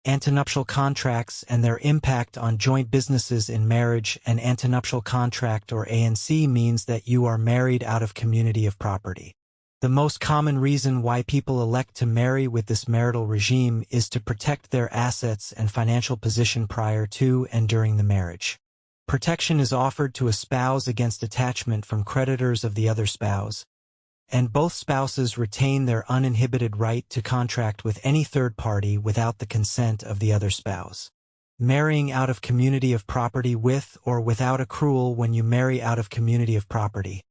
Antenuptial contracts and their impact on joint businesses in marriage. An antenuptial contract, or ANC, means that you are married out of community of property. The most common reason why people elect to marry with this marital regime is to protect their assets and financial position prior to and during the marriage. Protection is offered to a spouse against attachment from creditors of the other spouse, and both spouses retain their uninhibited right to contract with any third party without the consent of the other spouse. Marrying out of community of property with or without accrual. When you marry out of community of property,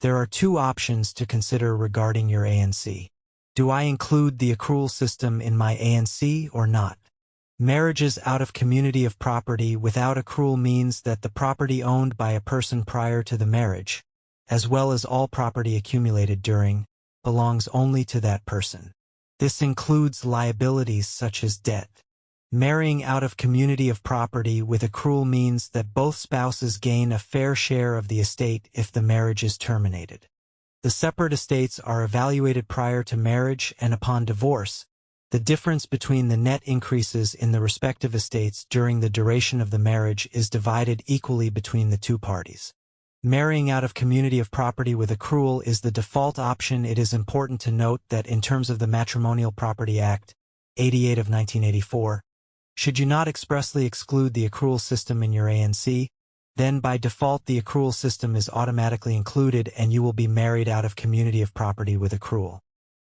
there are two options to consider regarding your ANC. Do I include the accrual system in my ANC or not? Marriages out of community of property without accrual means that the property owned by a person prior to the marriage, as well as all property accumulated during, belongs only to that person. This includes liabilities such as debt. Marrying out of community of property with accrual means that both spouses gain a fair share of the estate if the marriage is terminated. The separate estates are evaluated prior to marriage, and upon divorce, the difference between the net increases in the respective estates during the duration of the marriage is divided equally between the two parties. Marrying out of community of property with accrual is the default option. It is important to note that in terms of the Matrimonial Property Act, 88 of 1984, should you not expressly exclude the accrual system in your ANC, then by default the accrual system is automatically included and you will be married out of community of property with accrual.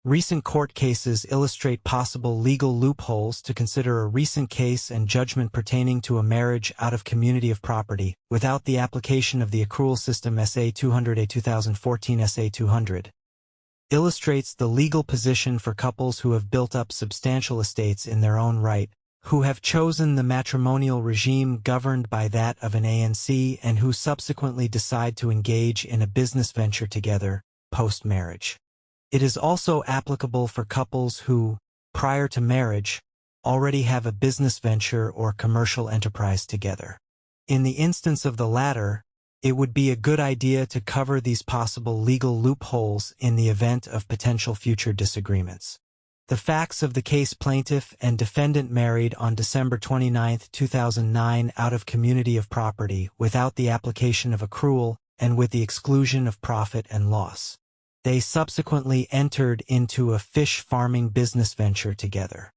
Recent court cases illustrate possible legal loopholes to consider. A recent case and judgment pertaining to a marriage out of community of property without the application of the accrual system, SA 200A 2014 SA 200, illustrates the legal position for couples who have built up substantial estates in their own right, who have chosen the matrimonial regime governed by that of an ANC, and who subsequently decide to engage in a business venture together post-marriage. It is also applicable for couples who, prior to marriage, already have a business venture or commercial enterprise together. In the instance of the latter, it would be a good idea to cover these possible legal loopholes in the event of potential future disagreements. The facts of the case: plaintiff and defendant married on December 29, 2009 out of community of property without the application of accrual and with the exclusion of profit and loss. They subsequently entered into a fish farming business venture together.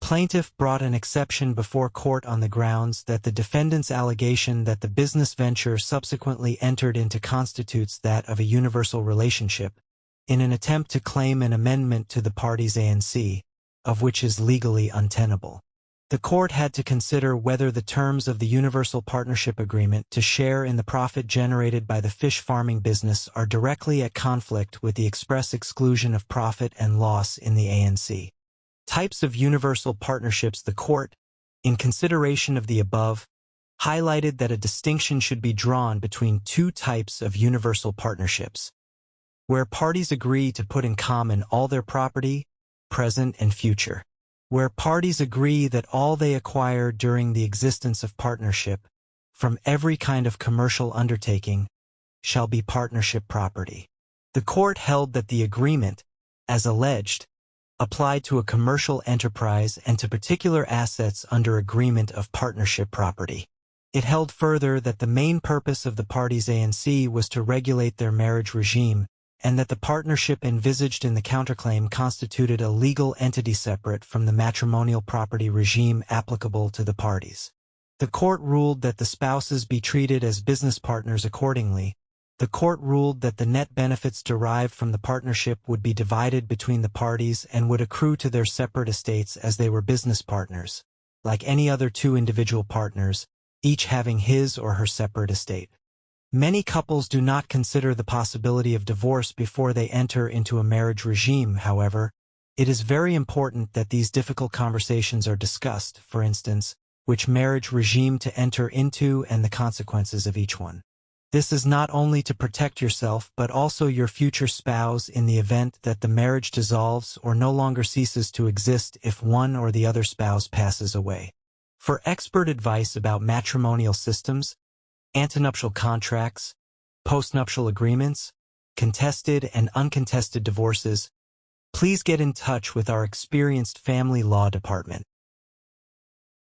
Plaintiff brought an exception before court on the grounds that the defendant's allegation that the business venture subsequently entered into constitutes that of a universal relationship, in an attempt to claim an amendment to the parties' ANC, of which is legally untenable. The court had to consider whether the terms of the universal partnership agreement to share in the profit generated by the fish farming business are directly at conflict with the express exclusion of profit and loss in the ANC. Types of universal partnerships. The court, in consideration of the above, highlighted that a distinction should be drawn between two types of universal partnerships, where parties agree to put in common all their property, present and future. Where parties agree that all they acquire during the existence of partnership, from every kind of commercial undertaking, shall be partnership property. The court held that the agreement, as alleged, applied to a commercial enterprise and to particular assets under agreement of partnership property. It held further that the main purpose of the parties' ANC was to regulate their marriage regime, and that the partnership envisaged in the counterclaim constituted a legal entity separate from the matrimonial property regime applicable to the parties. The court ruled that the spouses be treated as business partners accordingly. The court ruled that the net benefits derived from the partnership would be divided between the parties and would accrue to their separate estates as they were business partners, like any other two individual partners, each having his or her separate estate. Many couples do not consider the possibility of divorce before they enter into a marriage regime. However, it is very important that these difficult conversations are discussed, for instance, which marriage regime to enter into and the consequences of each one. This is not only to protect yourself but also your future spouse in the event that the marriage dissolves or no longer ceases to exist if one or the other spouse passes away. For expert advice about matrimonial systems, antenuptial contracts, postnuptial agreements, contested and uncontested divorces, please get in touch with our experienced family law department.